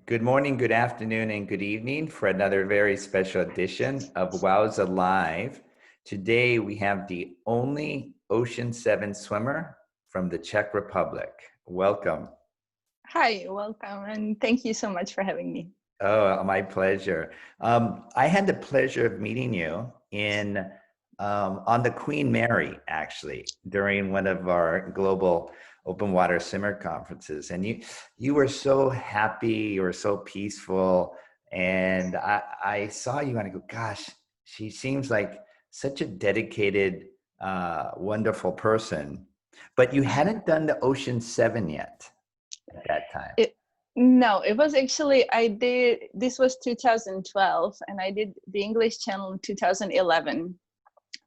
Good morning, good afternoon, and good evening for another very special edition of WOWSA Live. Today we have the only Ocean 7 swimmer from the Czech Republic. Welcome. Hi, welcome, and thank you so much for having me. Oh, my pleasure. I had the pleasure of meeting you on the Queen Mary, actually, during one of our global open water swimmer conferences. And you were so happy, you were so peaceful. And I saw you and I go, gosh, she seems like such a dedicated, wonderful person. But you hadn't done the Ocean 7 yet at that time. No, it was actually, this was 2012, and I did the English Channel in 2011.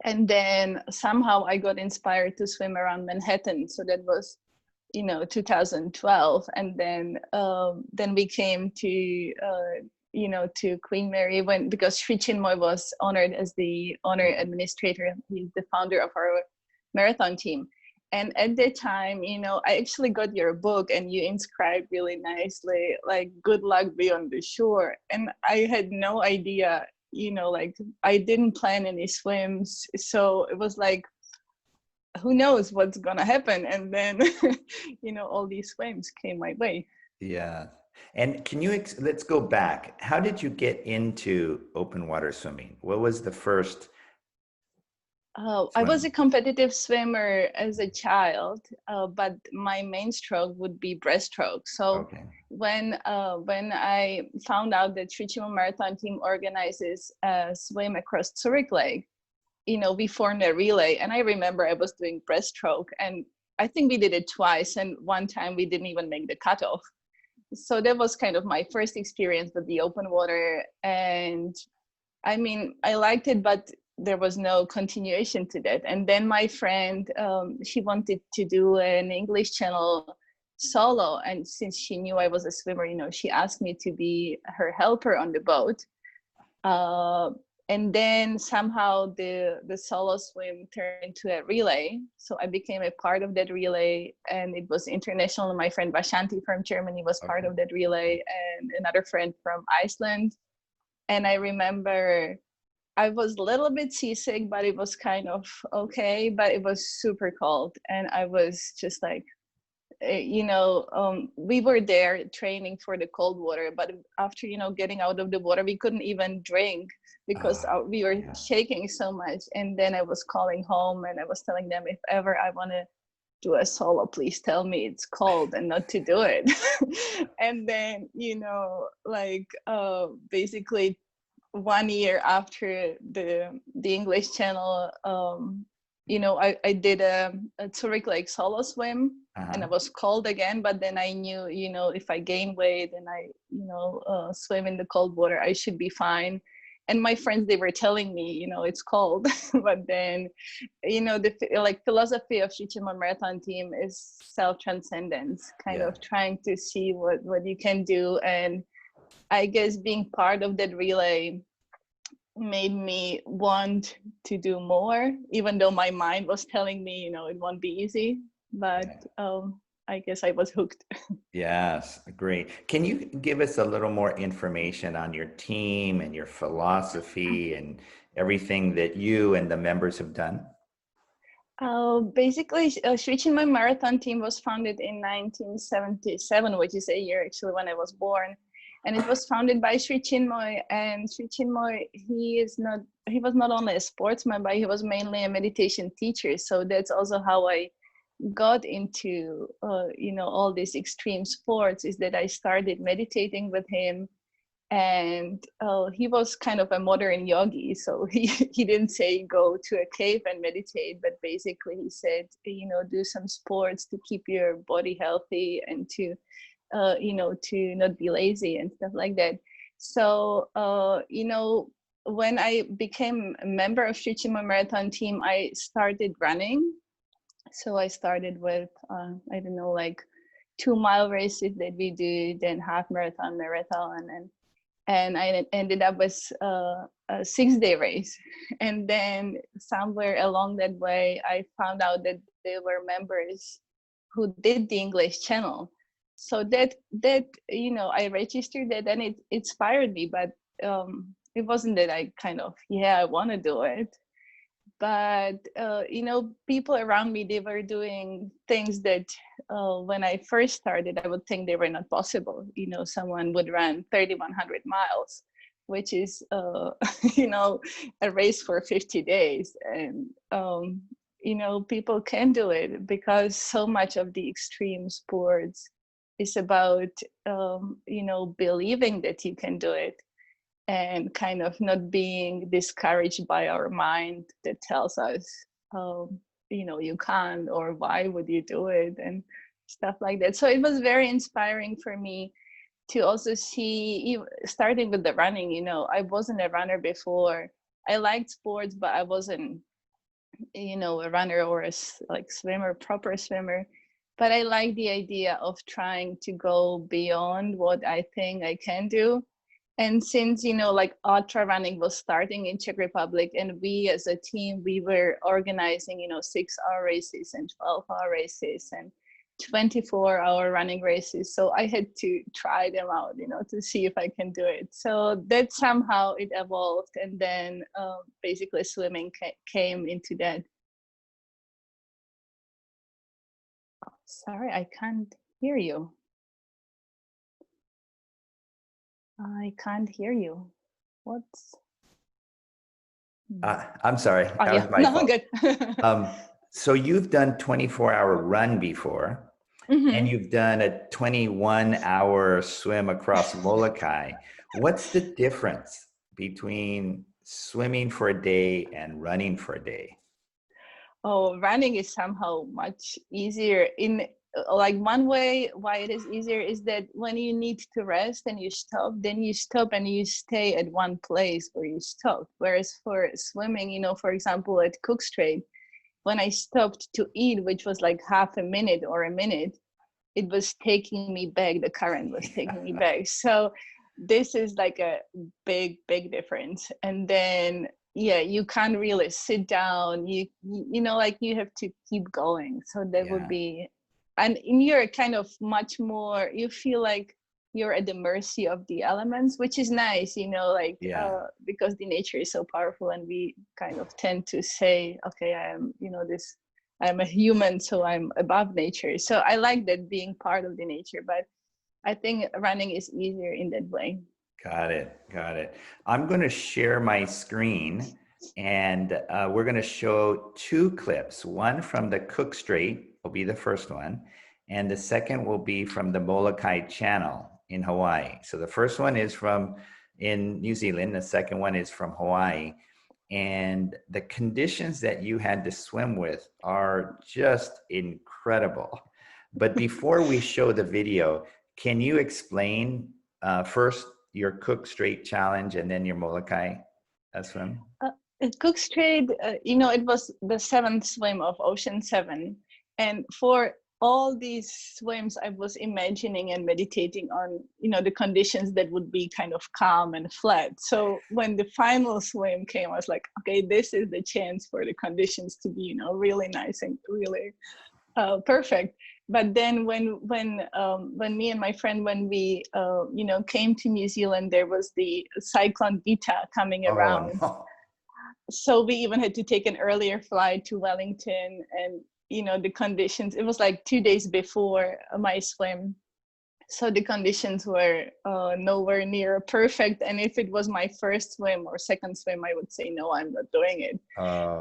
And then somehow I got inspired to swim around Manhattan. So that was, 2012. And then we came to, to Queen Mary because Sri Chinmoy was honored as the honor administrator. He's the founder of our marathon team. And at that time, I actually got your book and you inscribed really nicely, like, good luck beyond the shore. And I had no idea, I didn't plan any swims. So it was like, who knows what's going to happen? And then, all these swims came my way. Yeah. And let's go back. How did you get into open water swimming? What was the first? I was a competitive swimmer as a child, but my main stroke would be breaststroke. So when I found out that Sri Chinmoy Marathon Team organizes a swim across Zurich Lake, we formed a relay. And I remember I was doing breaststroke, and I think we did it twice. And one time we didn't even make the cutoff. So that was kind of my first experience with the open water. And I mean, I liked it, but there was no continuation to that. And then my friend, she wanted to do an English Channel solo. And since she knew I was a swimmer, she asked me to be her helper on the boat. And then somehow the solo swim turned into a relay. So I became a part of that relay, and it was international. My friend Vashanti from Germany was part of that relay, and another friend from Iceland. And I remember I was a little bit seasick, but it was kind of okay, but it was super cold. And I was just like, we were there training for the cold water, but after, getting out of the water, we couldn't even drink because we were shaking so much. And then I was calling home and I was telling them, if ever I want to do a solo, please tell me it's cold and not to do it. And then, basically 1 year after the English Channel, I did a Zurich Lake solo swim, and I was cold again, but then I knew, if I gain weight and I, swim in the cold water, I should be fine. And my friends, they were telling me, it's cold, but then, the philosophy of Sri Chinmoy Marathon Team is self-transcendence, kind of trying to see what you can do. And I guess being part of that relay made me want to do more, even though my mind was telling me, it won't be easy. But I guess I was hooked. Yes, great. Can you give us a little more information on your team and your philosophy and everything that you and the members have done? Basically, Sri Chinmoy Marathon Team was founded in 1977, which is a year actually when I was born. And it was founded by Sri Chinmoy. And Sri Chinmoy, he was not only a sportsman, but he was mainly a meditation teacher. So that's also how I got into, all these extreme sports, is that I started meditating with him. And he was kind of a modern yogi. So he didn't say go to a cave and meditate, but basically he said, do some sports to keep your body healthy and to not be lazy and stuff like that. So, when I became a member of Sri Chinmoy Marathon Team, I started running. So I started with, 2-mile races that we do, then half marathon, and I ended up with a 6-day race. And then somewhere along that way, I found out that there were members who did the English Channel. So that I registered that, and it inspired me, but it wasn't that I kind of, I want to do it. But people around me, they were doing things that when I first started, I would think they were not possible. Someone would run 3,100 miles, which is a race for 50 days. And people can do it, because so much of the extreme sports is about believing that you can do it, and kind of not being discouraged by our mind that tells us, you can't, or why would you do it, and stuff like that. So it was very inspiring for me to also see, starting with the running. I wasn't a runner before. I liked sports, but I wasn't, a runner or a swimmer, proper swimmer. But I like the idea of trying to go beyond what I think I can do. And since, ultra running was starting in Czech Republic, and we as a team, we were organizing, 6-hour races and 12-hour races and 24-hour running races. So I had to try them out, to see if I can do it. So that somehow it evolved. And then basically swimming came into that. Oh, sorry, I can't hear you. I can't hear you. What's? I'm sorry. That was my fault. Good. So you've done 24-hour run before, and you've done a 21-hour swim across Molokai. What's the difference between swimming for a day and running for a day? Oh, running is somehow much easier. One way why it is easier is that when you need to rest and you stop, then you stop and you stay at one place where you stop. Whereas for swimming, for example, at Cook Strait, when I stopped to eat, which was like half a minute or a minute, it was taking me back. The current was taking me back. So this is like a big, big difference. And then, you can't really sit down. You have to keep going. So that would be, and you're kind of much more, you feel like you're at the mercy of the elements, which is nice, because the nature is so powerful, and we kind of tend to say, okay, I am, I'm a human, so I'm above nature. So I like that, being part of the nature, but I think running is easier in that way. Got it. I'm going to share my screen, and we're going to show two clips. One from the Cook Strait will be the first one, and the second will be from the Molokai Channel in Hawaii. So the first one is from in New Zealand. The second one is from Hawaii. And the conditions that you had to swim with are just incredible. But before we show the video, can you explain first your Cook Strait challenge and then your Molokai swim? At Cook Strait, it was the 7th swim of Ocean 7. And for all these swims, I was imagining and meditating on, the conditions that would be kind of calm and flat. So when the final swim came, I was like, okay, this is the chance for the conditions to be, really nice and really perfect. But then when me and my friend, when we, came to New Zealand, there was the cyclone Beta coming around. No. So we even had to take an earlier flight to Wellington, and the conditions, it was like 2 days before my swim. So the conditions were nowhere near perfect. And if it was my first swim or second swim, I would say, no, I'm not doing it.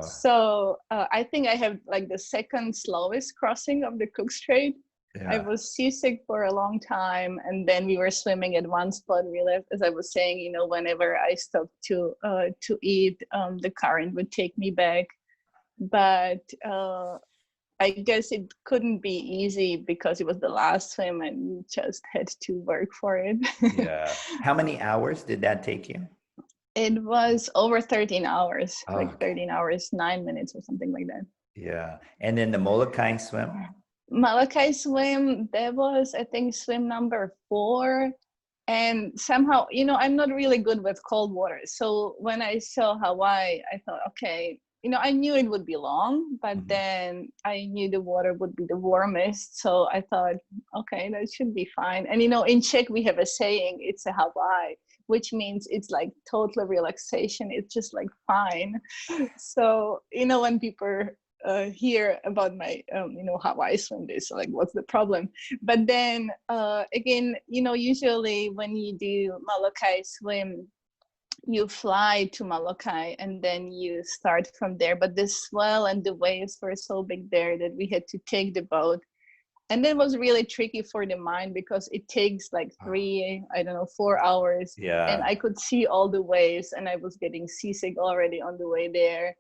So I think I have like the second slowest crossing of the Cook Strait. Yeah. I was seasick for a long time. And then we were swimming at one spot. We left, as I was saying, whenever I stopped to eat, the current would take me back. But I guess it couldn't be easy because it was the last swim and you just had to work for it. Yeah. How many hours did that take you? It was over 13 hours, like 13 hours, 9 minutes or something like that. Yeah. And then the Molokai swim? Molokai swim, that was, I think, swim number 4. And somehow, I'm not really good with cold water. So when I saw Hawaii, I thought, okay, I knew it would be long, but then I knew the water would be the warmest. So I thought, okay, that should be fine. And, in Czech, we have a saying, it's a Hawaii, which means it's like total relaxation. It's just like fine. So, when people hear about my, Hawaii swim, they say like, what's the problem? But then again, usually when you do Molokai swim, you fly to Molokai and then you start from there. But the swell and the waves were so big there that we had to take the boat. And it was really tricky for the mind because it takes like 4 hours. Yeah. And I could see all the waves and I was getting seasick already on the way there.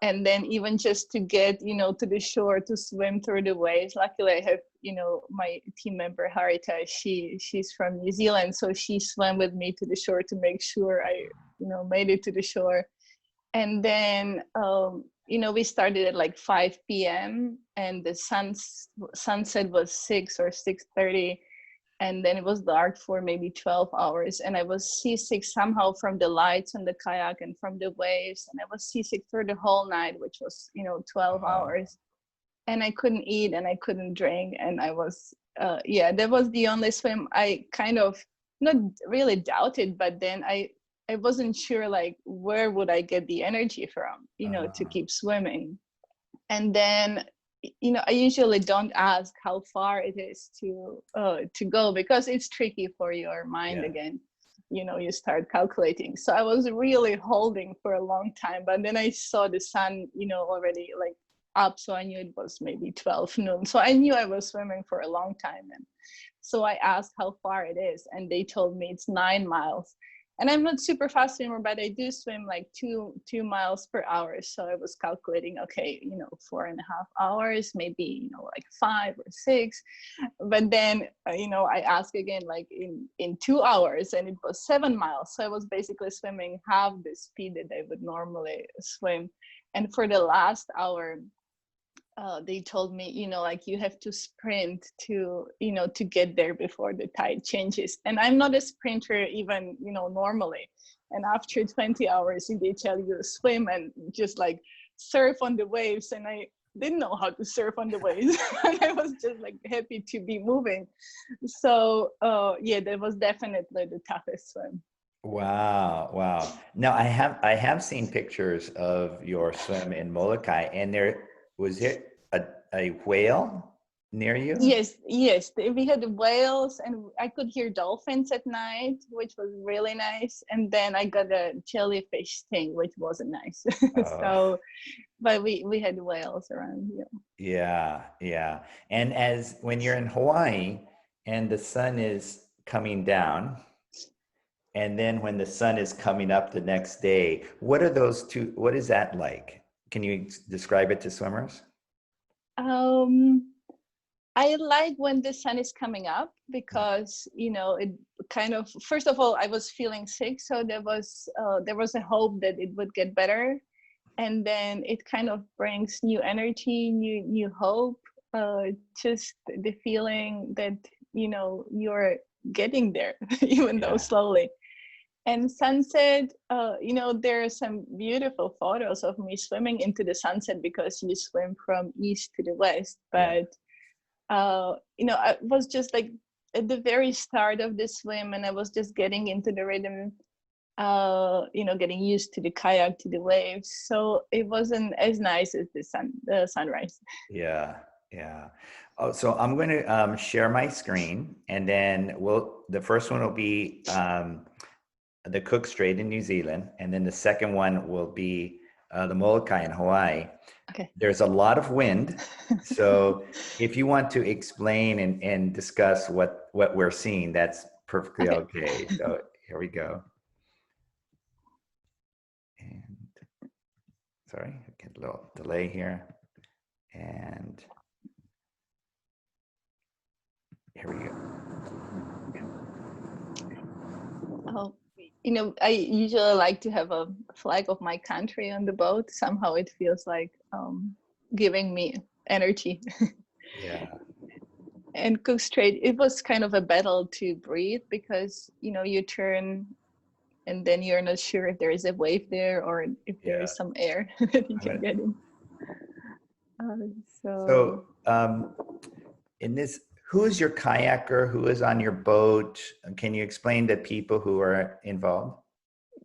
And then even just to get, to the shore to swim through the waves. Luckily I have, my team member Harita, she's from New Zealand. So she swam with me to the shore to make sure I, made it to the shore. And then, we started at like 5 p.m. and the sunset was 6 or 6:30. And then it was dark for maybe 12 hours. And I was seasick somehow from the lights on the kayak and from the waves. And I was seasick through the whole night, which was, 12 hours. And I couldn't eat and I couldn't drink. And I was, that was the only swim I kind of not really doubted, but then I wasn't sure like where would I get the energy from, to keep swimming. And then, I usually don't ask how far it is to go because it's tricky for your mind again. You start calculating. So I was really holding for a long time, but then I saw the sun, already like up. So I knew it was maybe 12 noon. So I knew I was swimming for a long time. And so I asked how far it is. And they told me it's 9 miles. And I'm not super fast swimmer, but I do swim like 2 miles per hour. So I was calculating, okay, 4.5 hours, maybe, like 5 or 6. But then, I asked again, like in 2 hours, and it was 7 miles. So I was basically swimming half the speed that I would normally swim. And for the last hour, they told me, like you have to sprint to, to get there before the tide changes. And I'm not a sprinter even, normally. And after 20 hours, they tell you to swim and just like surf on the waves. And I didn't know how to surf on the waves. And I was just like happy to be moving. So that was definitely the toughest swim. Wow. Now I have seen pictures of your swim in Molokai, and was it a whale near you? Yes. We had whales, and I could hear dolphins at night, which was really nice. And then I got a jellyfish sting, which wasn't nice. So, but we had whales around here. Yeah. And when you're in Hawaii and the sun is coming down, and then when the sun is coming up the next day, what is that like? Can you describe it to swimmers? I like when the sun is coming up because, it kind of, first of all, I was feeling sick. So there was a hope that it would get better. And then it kind of brings new energy, new hope, just the feeling that, you're getting there, even though slowly. And sunset, there are some beautiful photos of me swimming into the sunset because you swim from east to the west. But, I was just like at the very start of the swim and I was just getting into the rhythm, getting used to the kayak, to the waves. So it wasn't as nice as the sunrise. Yeah. Oh, so I'm going to share my screen, and then the first one will be the Cook Strait in New Zealand, and then the second one will be the Molokai in Hawaii. Okay. There's a lot of wind, so if you want to explain and discuss what we're seeing, that's perfectly okay. So here we go. And sorry, get a little delay here, and here we go. Oh, I usually like to have a flag of my country on the boat. Somehow it feels like giving me energy. Yeah. And Cook Strait, it was kind of a battle to breathe because, you turn and then you're not sure if there is a wave there or if there is some air that you can get in. So in this, who is your kayaker? Who is on your boat? Can you explain to people who are involved?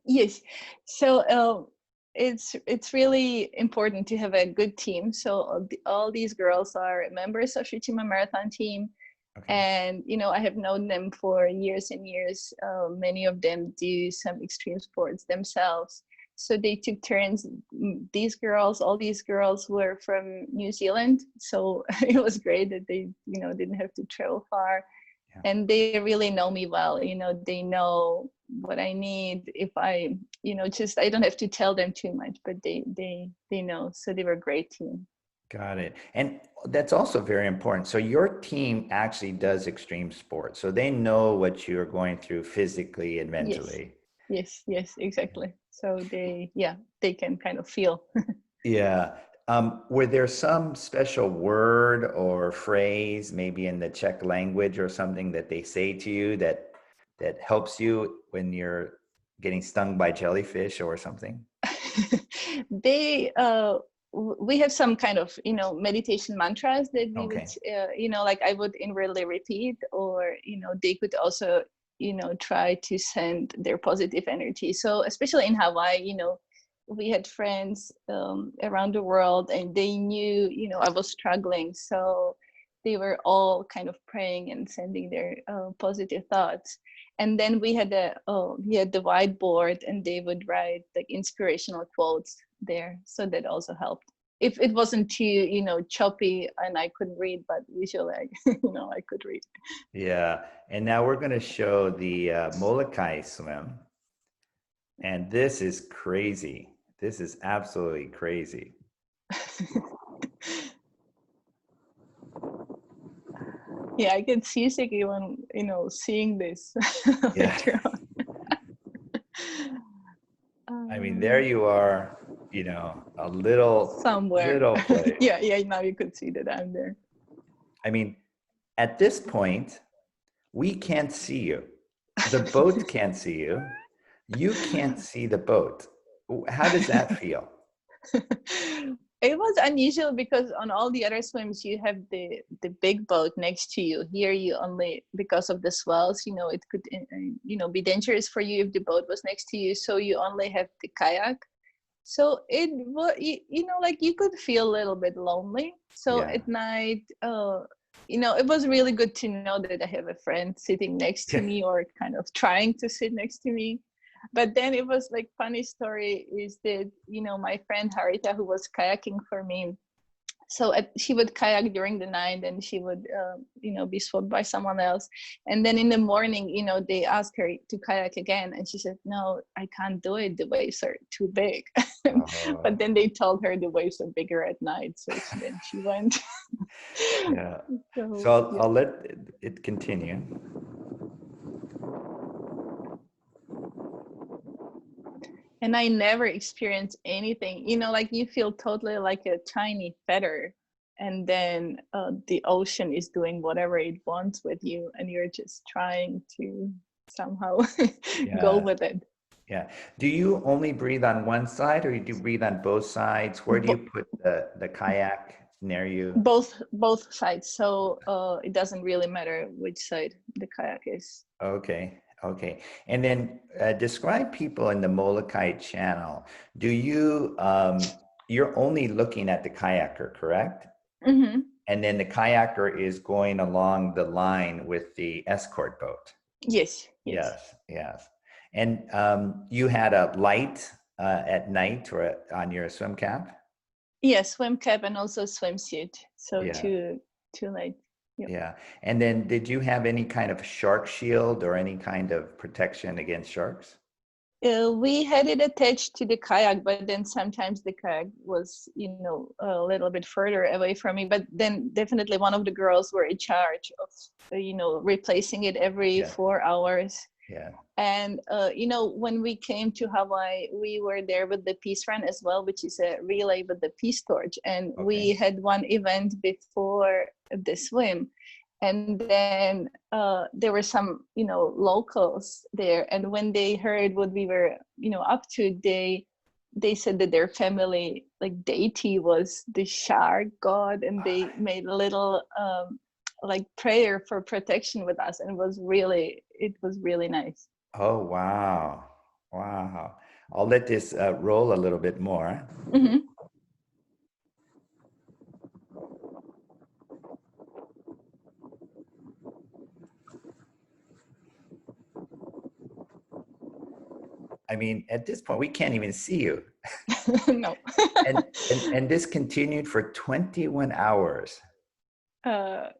Yes. So it's really important to have a good team. So all these girls are members of Shrichima Marathon team. Okay. And, you know, I have known them for years and years. Many of them do some extreme sports themselves. So they took turns. All these girls were from New Zealand. So it was great that they, you know, didn't have to travel far. Yeah. And they really know me well. You know, they know what I need. If I, you know, just, I don't have to tell them too much, but they know. So they were a great team. Got it. And that's also very important. So your team actually does extreme sports. So they know what you're going through physically and mentally. Yes, exactly. So they can kind of feel. Yeah. Were there some special word or phrase, maybe in the Czech language or something that they say to you that helps you when you're getting stung by jellyfish or something? We have some kind of, you know, meditation mantras that we would, you know, like I would inwardly repeat, or, you know, they could also, you know, try to send their positive energy. So especially in Hawaii, you know, we had friends around the world, and they knew, you know, I was struggling. So they were all kind of praying and sending their positive thoughts. And then we had the whiteboard, and they would write like inspirational quotes there. So that also helped. If it wasn't too, you know, choppy and I couldn't read, but usually you know, I could read. Yeah. And now we're going to show the Molokai Swim. And this is crazy. This is absolutely crazy. Yeah, I get seasick even, you know, seeing this. Yeah. I mean, there you are, you know, a little somewhere. Little place. Yeah. Now you could see that I'm there. I mean, at this point, we can't see you. The boat can't see you. You can't see the boat. How does that feel? It was unusual because on all the other swims you have the big boat next to you. Here you only, because of the swells, you know, it could, you know, be dangerous for you if the boat was next to you. So you only have the kayak. So it was, you know, like you could feel a little bit lonely. So at night, you know, it was really good to know that I have a friend sitting next to me, or kind of trying to sit next to me. But then it was like, funny story is that, you know, my friend Harita, who was kayaking for me, so she would kayak during the night, and she would, you know, be swapped by someone else. And then in the morning, you know, they asked her to kayak again, and she said, "No, I can't do it. The waves are too big." But then they told her the waves are bigger at night, so then she went. Yeah. So I'll let it continue. And I never experienced anything, you know, like you feel totally like a tiny feather, and then the ocean is doing whatever it wants with you, and you're just trying to somehow go with it. Yeah. Do you only breathe on one side, or do you breathe on both sides? Where do you put the kayak near you? Both sides. So it doesn't really matter which side the kayak is. Okay. And then describe people in the Molokai channel. Do you, you're only looking at the kayaker, correct? Mm-hmm. And then the kayaker is going along the line with the escort boat. Yes. And you had a light at night or on your swim cap? Yes, swim cap and also swimsuit. So two lights. Yep. Yeah. And then did you have any kind of shark shield or any kind of protection against sharks? We had it attached to the kayak, but then sometimes the kayak was, you know, a little bit further away from me. But then definitely one of the girls were in charge of, you know, replacing it every 4 hours. Yeah. And, you know, when we came to Hawaii, we were there with the Peace Run as well, which is a relay with the Peace Torch. And we had one event before the swim. And then there were some, you know, locals there, and when they heard what we were, you know, up to, they said that their family like deity was the shark god, and they made a little like prayer for protection with us, and it was really nice. Oh, wow. Wow. I'll let this roll a little bit more. Mm-hmm. I mean, at this point, we can't even see you. No. And this continued for 21 hours.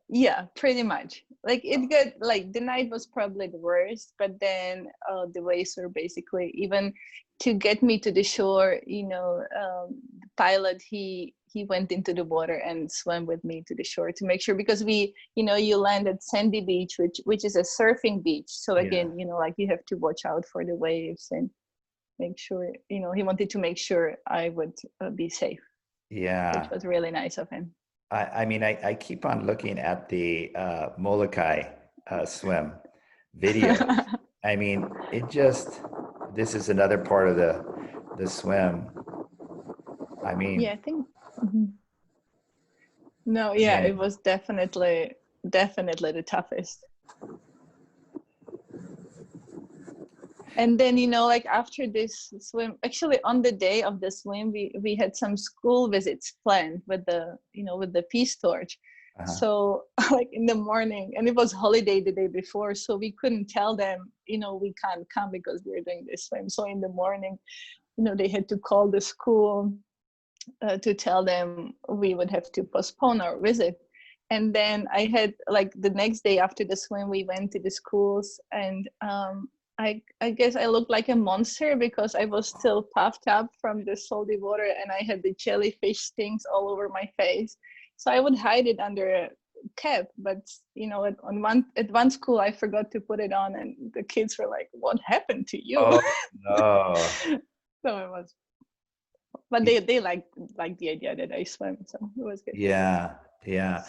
Yeah, pretty much. Like it got, like the night was probably the worst, but then the waves were basically, even to get me to the shore, you know, the pilot, he went into the water and swam with me to the shore to make sure, because we, you know, you land at Sandy Beach, which is a surfing beach. So again, you know, like you have to watch out for the waves and make sure, you know, he wanted to make sure I would be safe, Yeah. which was really nice of him. I mean, I keep on looking at the Molokai Swim video. I mean, this is another part of the swim. I mean, Yeah, I think. Mm-hmm. No, yeah, again, it was definitely the toughest. And then, you know, like after this swim, actually on the day of the swim, we had some school visits planned with the, you know, with the Peace Torch. So like in the morning, and it was holiday the day before, so we couldn't tell them, you know, we can't come because we're doing this swim. So in the morning, you know, they had to call the school to tell them we would have to postpone our visit. And then I had, like, the next day after the swim, we went to the schools, and I guess I looked like a monster because I was still puffed up from the salty water, and I had the jellyfish stings all over my face. So I would hide it under a cap, but you know, at one school I forgot to put it on, and the kids were like, "What happened to you?" oh no. So it was, but they liked the idea that I swim, so it was good. Yeah, yeah.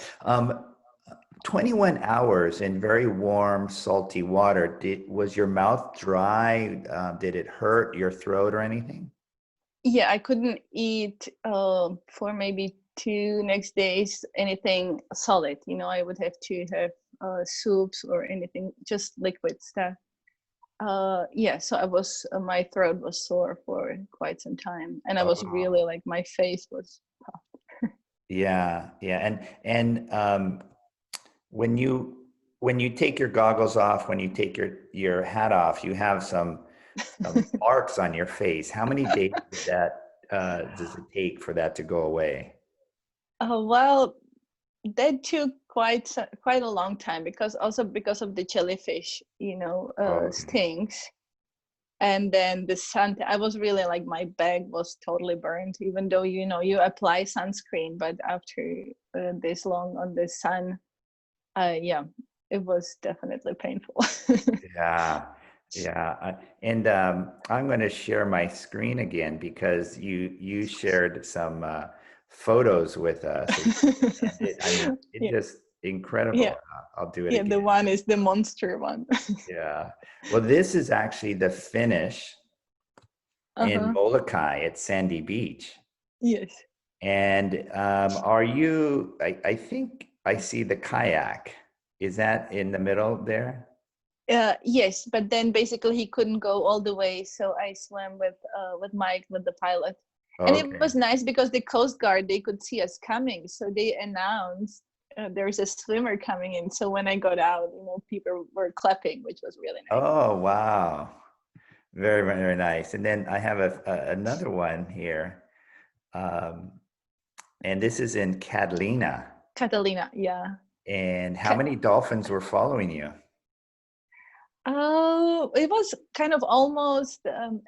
21 hours in very warm, salty water. Was your mouth dry? Did it hurt your throat or anything? Yeah, I couldn't eat for maybe 2 next days anything solid. You know, I would have to have soups or anything, just liquid stuff. Yeah, so I was my throat was sore for quite some time, and I was Oh. really, like, my face was puffed. Yeah, yeah. And when you take your goggles off, when you take your hat off, you have some marks on your face. How many days does it take for that to go away? Well, that took quite a long time, because of the jellyfish, you know, Okay. stings. And then the sun, I was really, like, my back was totally burned, even though, you know, you apply sunscreen, but after this long on the sun, yeah, it was definitely painful. Yeah, yeah. And I'm going to share my screen again because you shared some photos with us. I mean, it's Yeah, just incredible. yeah, I'll do it yeah, the again. one is the monster one. Yeah. Well, this is actually the finish in Uh-huh. Molokai at Sandy Beach. Yes. And I think I see the kayak. Is that in the middle there? Yes, but then basically he couldn't go all the way, so I swam with Mike, with the pilot. And it Okay. was nice because the Coast Guard, they could see us coming, so they announced there's a swimmer coming in. So when I got out, you know, people were clapping, which was really nice. Oh, wow. Very, very, very nice. And then I have another one here. Um, and this is in Catalina. Catalina, yeah. And how many dolphins were following you? Oh, it was kind of almost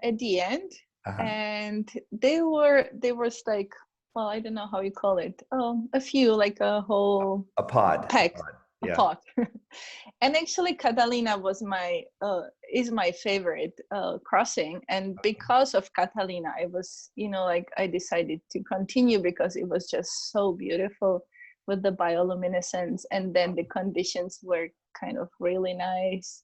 at the end, Uh-huh. and they was like, well, I don't know how you call it. A few, like a whole A pod. pack, a Yeah. pot. And actually, Catalina was is my favorite crossing, and because of Catalina, I was, you know, like, I decided to continue because it was just so beautiful. with the bioluminescence, and then the conditions were kind of really nice.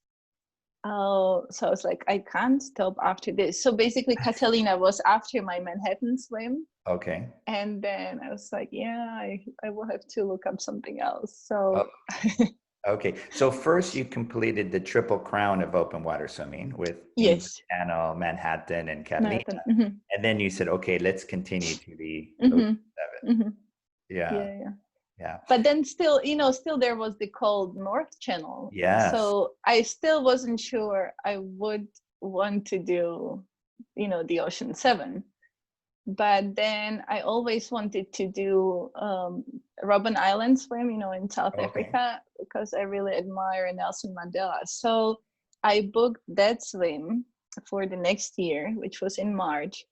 Oh, so I was like, I can't stop after this. So basically, Catalina was after my Manhattan swim. Okay. And then I was like, yeah, I will have to look up something else. So Okay. So first you completed the triple crown of open water swimming with English yes, Channel, Manhattan, and Catalina. Manhattan. And then you said, okay, let's continue to the Hmm. Ocean 7. Hmm. Yeah. Yeah. Yeah. But then still, still there was the cold North Channel. Yes. So I still wasn't sure I would want to do, the Ocean 7. But then I always wanted to do Robben Island swim, in South Okay. Africa, because I really admire Nelson Mandela. So I booked that swim for the next year, which was in March.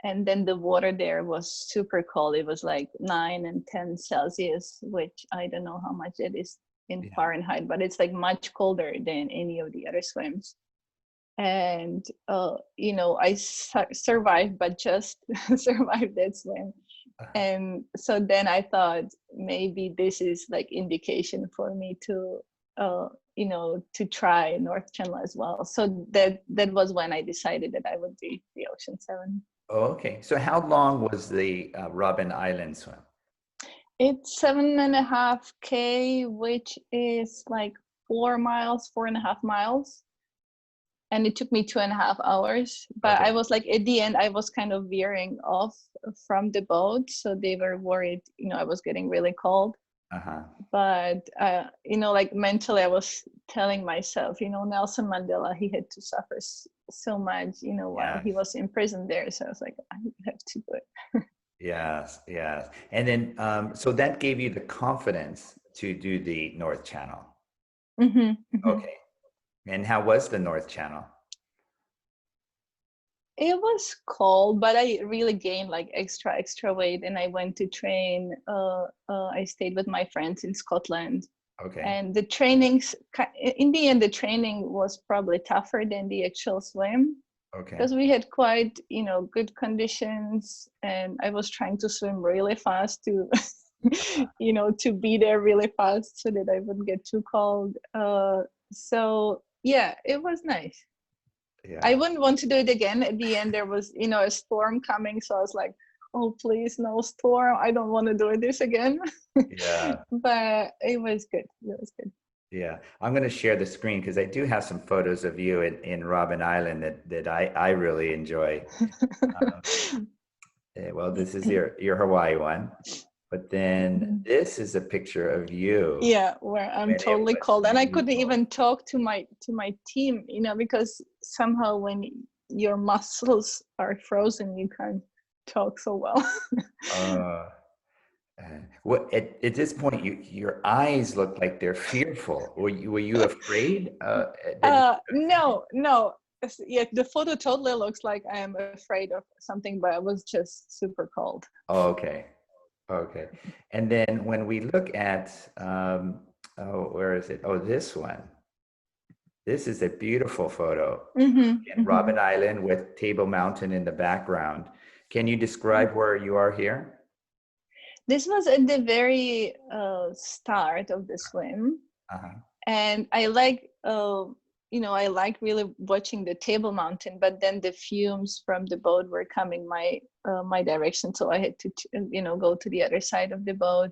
And then the water there was super cold. It was like 9 and 10 Celsius, which I don't know how much it is in Fahrenheit, but it's like much colder than any of the other swims. And I survived, but just survived that swim. And so then I thought maybe this is like indication for me to to try North Channel as well. So that was when I decided that I would do the Ocean 7. Okay. So how long was the Robben Island swim? It's 7.5K, which is like 4.5 miles. And it took me 2.5 hours. But Okay. I was like, at the end, I was kind of veering off from the boat. So they were worried, I was getting really cold. But, like mentally, I was telling myself, Nelson Mandela, he had to suffer so much, while he was in prison there. So I was like, I have to do it. Yes, yes. And then, so that gave you the confidence to do the North Channel. Okay. And how was the North Channel? It was cold, but I really gained like extra weight, and I went to train. I stayed with my friends in Scotland. Okay. And the trainings, in the end, the training was probably tougher than the actual swim. Okay. Because we had quite, good conditions, and I was trying to swim really fast to, to be there really fast so that I wouldn't get too cold. So yeah, it was nice. Yeah. I wouldn't want to do it again. At the end, there was, a storm coming. So I was like, oh, please, no storm. I don't want to do this again. Yeah. But it was good. It was good. Yeah. I'm going to share the screen because I do have some photos of you in Robben Island that I really enjoy. Well, this is your Hawaii one. But then this is a picture of you. Yeah, where I'm totally cold, and I couldn't even talk to my team, because somehow when your muscles are frozen, you can't talk so well. At this point, your eyes look like they're fearful. Were you afraid? No. Yeah, the photo totally looks like I am afraid of something, but it was just super cold. Oh, okay. Okay. And then when we look at, where is it? Oh, this one. This is a beautiful photo. Robben Island with Table Mountain in the background. Can you describe where you are here? This was at the very start of the swim. And I like, I like really watching the Table Mountain, but then the fumes from the boat were coming my direction, so I had to go to the other side of the boat.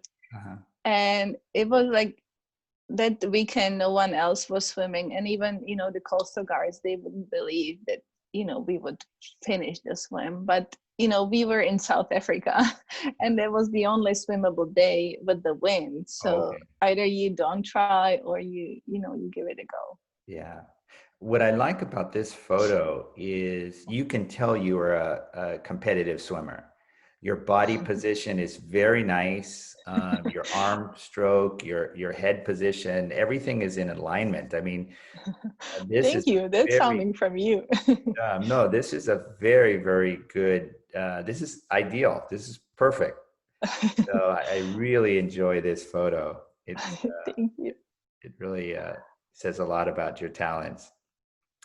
And it was like that weekend no one else was swimming, and even the coastal guards, they wouldn't believe that we would finish the swim. But we were in South Africa, and that was the only swimmable day with the wind. So either you don't try or you give it a go. Yeah. What I like about this photo is you can tell you are a competitive swimmer. Your body position is very nice. Your arm stroke, your head position, everything is in alignment. I mean, this Thank you. That's coming from you. No, this is a very, very good, this is ideal. This is perfect. So I really enjoy this photo. Thank you. It really says a lot about your talents.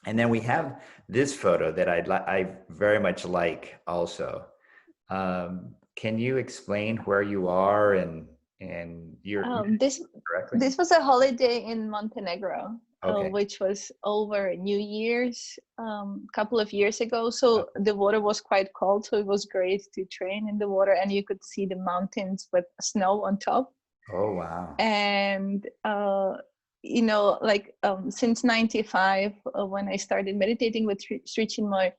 And then we have this photo that I very much like also. Can you explain where you are and And you're This correctly? this was a holiday in Montenegro, Okay. which was over New Year's, couple of years ago. So the water was quite cold, so it was great to train in the water, and you could see the mountains with snow on top. Oh, wow. And like since '95, when I started meditating with Sri Chinmoy,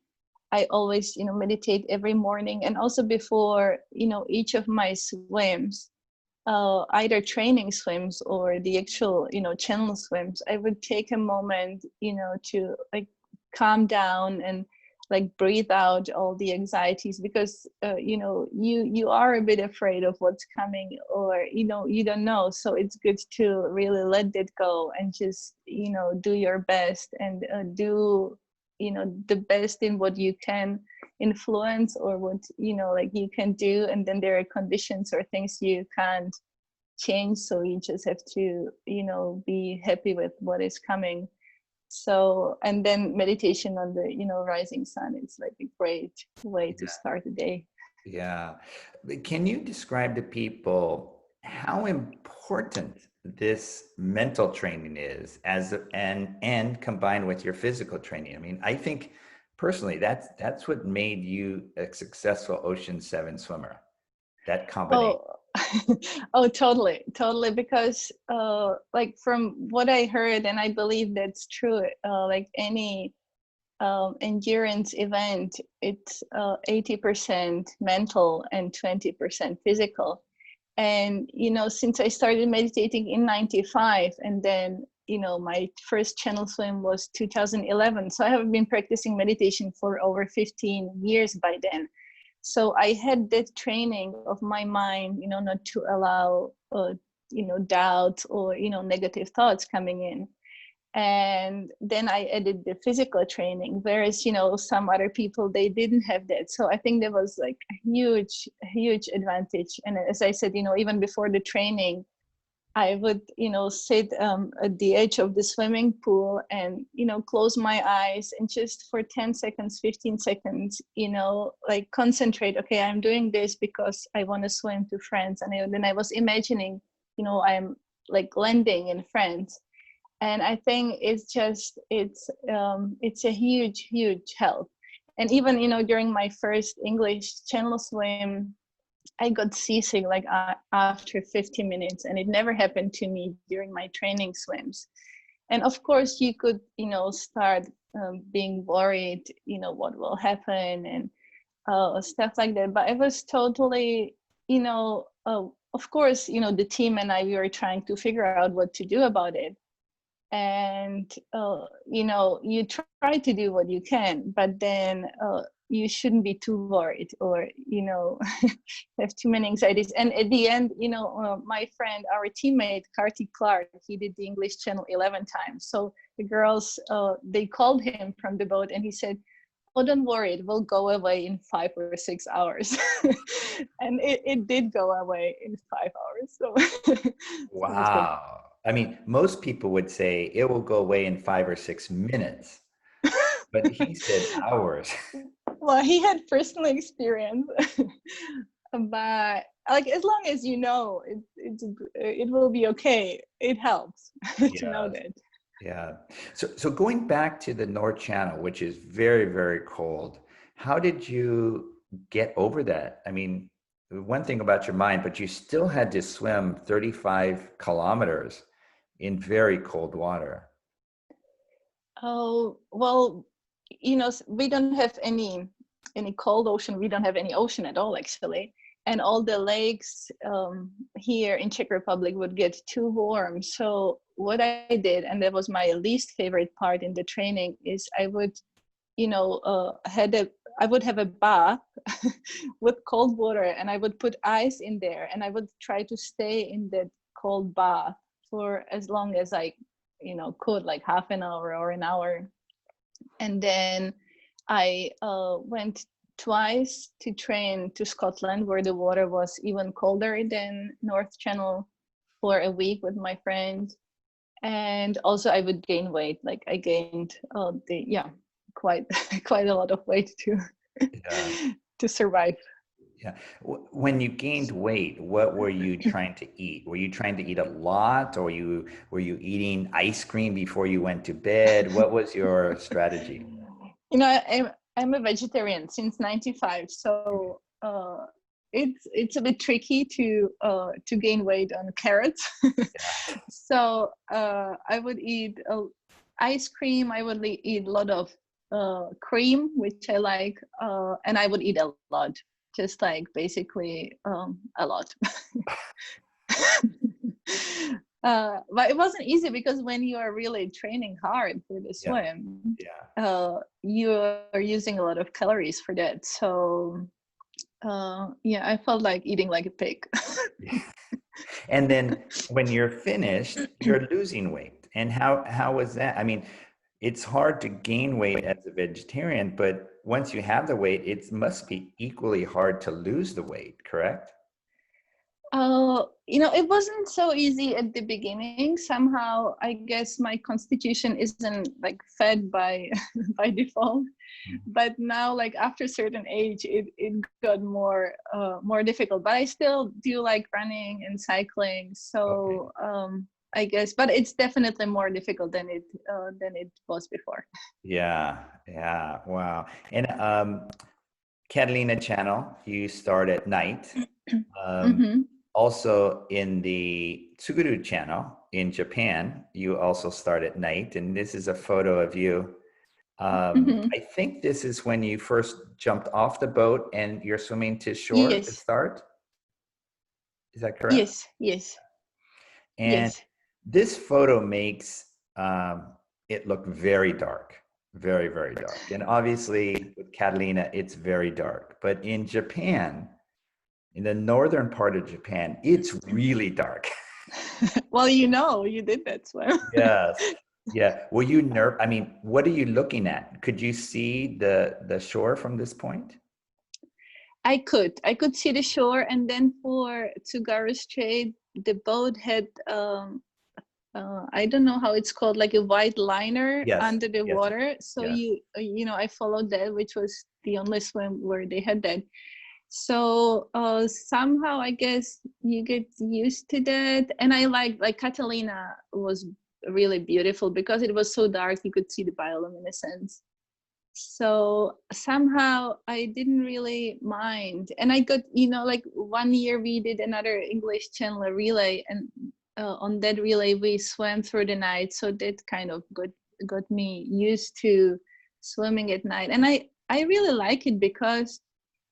I always meditate every morning, and also before each of my swims, either training swims or the actual channel swims, I would take a moment to like calm down and like breathe out all the anxieties, because you are a bit afraid of what's coming, or you don't know. So it's good to really let it go and just do your best, and do the best in what you can influence, or what like you can do. And then there are conditions or things you can't change, so you just have to be happy with what is coming. So, and then meditation on the rising sun, it's like a great way to start the day. Yeah. But can you describe to people how important this mental training is and combined with your physical training? I mean, I think personally that's what made you a successful Ocean 7 swimmer. That combination. Oh, oh, totally, totally. Because like from what I heard, and I believe that's true, like any endurance event, it's 80% mental and 20% physical. And since I started meditating in '95, and then my first channel swim was 2011, so I have been practicing meditation for over 15 years by then. So I had that training of my mind, not to allow doubt or negative thoughts coming in. And then I added the physical training, whereas some other people, they didn't have that. So I think there was like a huge advantage. And as I said, even before the training, I would sit at the edge of the swimming pool and close my eyes, and just for 10 seconds, 15 seconds, like concentrate. Okay, I'm doing this because I want to swim to France. And then I was imagining I'm like landing in France. And I think it's a huge help. And even during my first English channel swim, I got seasick like after 50 minutes, and it never happened to me during my training swims. And of course you could start being worried what will happen, and stuff like that. But I was totally of course the team and I, we were trying to figure out what to do about it. And you try to do what you can, but then you shouldn't be too worried, or have too many anxieties. And at the end, my friend, our teammate Kartik Clark, he did the English channel 11 times. So the girls, they called him from the boat, and he said, "Oh, don't worry, it will go away in 5 or 6 hours." And it did go away in 5 hours. So, Wow. I mean, most people would say it will go away in 5 or 6 minutes, but he said hours. well, he had personal experience. But like, as long as it will be okay, it helps to know Yes. that. Yeah. So going back to the North Channel, which is very, very cold, how did you get over that? I mean, one thing about your mind, but you still had to swim 35 kilometers in very cold water. Oh, well, we don't have any cold ocean. We don't have any ocean at all, actually. And all the lakes here in Czech Republic would get too warm. So what I did, and that was my least favorite part in the training, is I would, I would have a bath with cold water, and I would put ice in there, and I would try to stay in that cold bath for as long as I, could, like half an hour or an hour. And then I went twice to train to Scotland, where the water was even colder than North Channel, for a week with my friend. And also I would gain weight. Like I gained quite quite a lot of weight to Yeah. to survive. Yeah. When you gained weight, what were you trying to eat? Were you trying to eat a lot, or were you eating ice cream before you went to bed? What was your strategy? You know, I'm a vegetarian since '95, so it's a bit tricky to gain weight on carrots. Yeah. So I would eat ice cream. I would eat a lot of cream, which I like, and I would eat a lot, just like basically a lot. But it wasn't easy because when you are really training hard for the Yeah. swim, Yeah. you are using a lot of calories for that. So yeah, I felt like eating like a pig. And then when you're finished, you're losing weight. And how was that? I mean, it's hard to gain weight as a vegetarian, but once you have the weight, it must be equally hard to lose the weight, correct? You know, it wasn't so easy at the beginning. Somehow, I guess my constitution isn't like fed by by default. But now, like after a certain age, it got more difficult. But I still do like running and cycling. Okay. So I guess, but it's definitely more difficult than it was before. Yeah, yeah, wow. And Catalina channel, you start at night. Um, Mm-hmm. Also in the Tsuguru channel in Japan, you also start at night. And this is a photo of you. Mm-hmm. I think this is when you first jumped off the boat and you're swimming to shore to Yes, start. Is that correct? yes, yes, And yes. this photo makes it look very dark, very, very dark. And obviously with Catalina, it's very dark. But in Japan, in the northern part of Japan, it's really dark. Well, you know, you did that swim. Yes. Yeah. Were you I mean, what are you looking at? Could you see the shore from this point? I could see the shore, and then for Tsugaru Strait, the boat had I don't know how it's called, like a white liner Yes. under the Yes. water. So Yes. you know, I followed that, which was the only swim where they had that. So somehow I guess you get used to that, and I like Catalina was really beautiful because it was so dark you could see the bioluminescence. So somehow I didn't really mind, and I got, you know, like 1 year we did another English Channel relay, and on that relay we swam through the night, so that kind of got me used to swimming at night. And I really like it because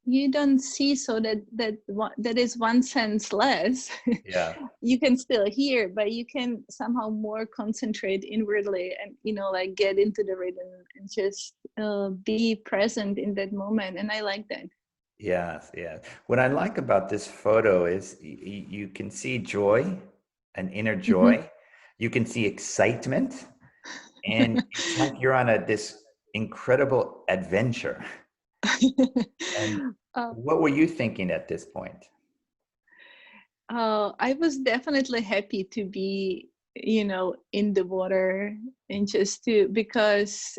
you don't see, so that is one sense less. Yeah. You can still hear, but you can somehow more concentrate inwardly, and you know, like get into the rhythm and just be present in that moment. And I like that. Yes. Yeah. What I like about this photo is you can see joy, an inner Mm-hmm. joy. You can see excitement, and it's like you're on this incredible adventure. And uh, what were you thinking at this point? I was definitely happy to be, you know, in the water, and just to, because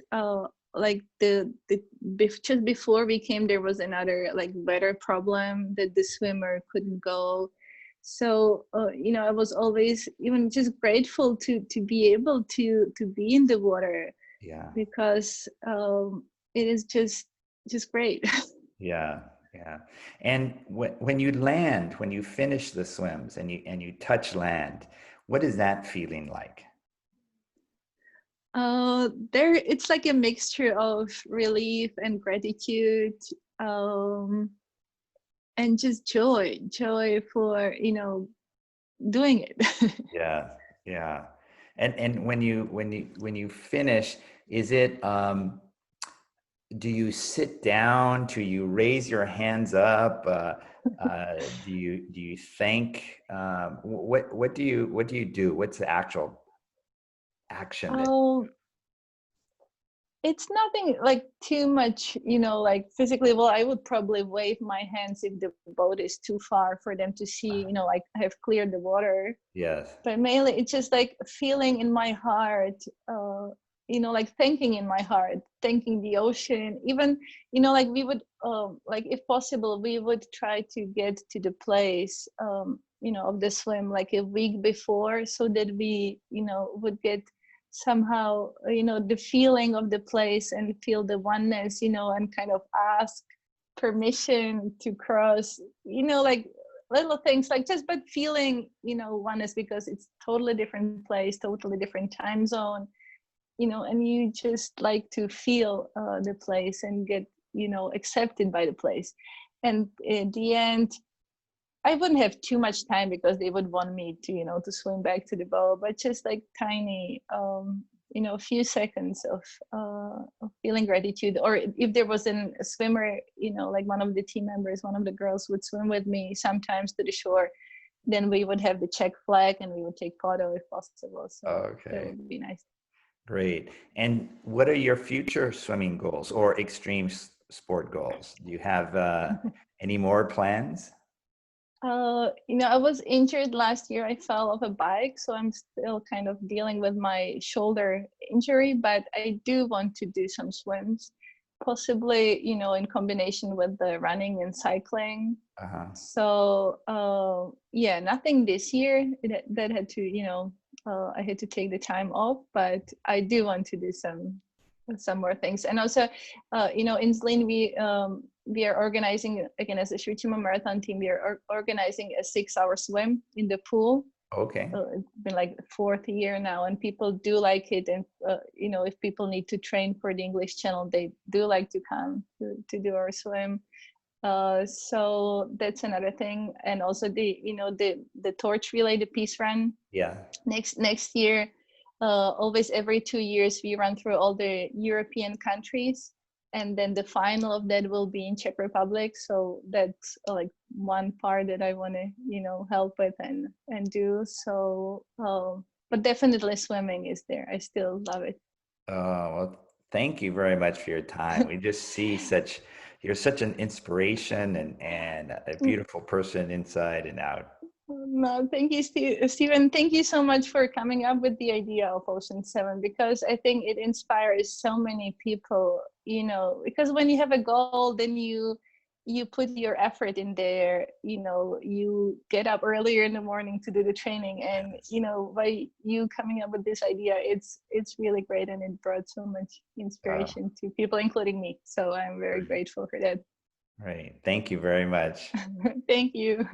like just before we came, there was another like weather problem that the swimmer couldn't go. So you know, I was always even just grateful to be able to be in the water, Yeah. because it is just great. Yeah, yeah. And when you land, when you finish the swims and you touch land, what is that feeling like? There, it's like a mixture of relief and gratitude, um, and just joy for, you know, doing it. Yeah, yeah. And when you finish, is it do you sit down? Do you raise your hands up? Do you thank? What do you do? What's the actual action that? Oh, it's nothing like too much, you know, like physically. Well, I would probably wave my hands if the boat is too far for them to see, you know, like I have cleared the water. Yes. But mainly it's just like a feeling in my heart, like thinking in my heart, thanking the ocean. Even, like we would, like if possible, we would try to get to the place, of the swim like a week before, so that we, would get somehow, the feeling of the place and feel the oneness, and kind of ask permission to cross, like little things like just but feeling, oneness, because it's totally different place, totally different time zone, and you just like to feel the place and get, accepted by the place. And at the end, I wouldn't have too much time because they would want me to, to swim back to the boat, but just like tiny, a few seconds of feeling gratitude. Or if there was a swimmer, like one of the team members, one of the girls would swim with me sometimes to the shore, then we would have the Czech flag and we would take photo if possible. So Okay. that would be nice. Great. And what are your future swimming goals or extreme sport goals? Do you have any more plans? I was injured last year. I fell off a bike, so I'm still kind of dealing with my shoulder injury, but I do want to do some swims, possibly, in combination with the running and cycling. Uh-huh. So, yeah, nothing this year that had to, I had to take the time off, but I do want to do some more things. And also, in Zlin, we are organizing, again, as a Shrichima Marathon team, we are organizing a 6-hour swim in the pool. Okay. It's been like the 4th year now, and people do like it. And, if people need to train for the English channel, they do like to come to do our swim. So that's another thing. And also the torch relay, the peace run. Yeah. Next year, always every 2 years, we run through all the European countries, and then the final of that will be in Czech Republic. So that's like one part that I want to, help with and do. So, but definitely swimming is there. I still love it. Well, thank you very much for your time. We just see you're such an inspiration and a beautiful person inside and out. No, thank you, Stephen. Thank you so much for coming up with the idea of Ocean 7, because I think it inspires so many people, because when you have a goal, then you put your effort in there, you get up earlier in the morning to do the training, and, by you coming up with this idea, it's really great, and it brought so much inspiration to people, including me. So I'm very grateful for that. Right. Thank you very much. Thank you.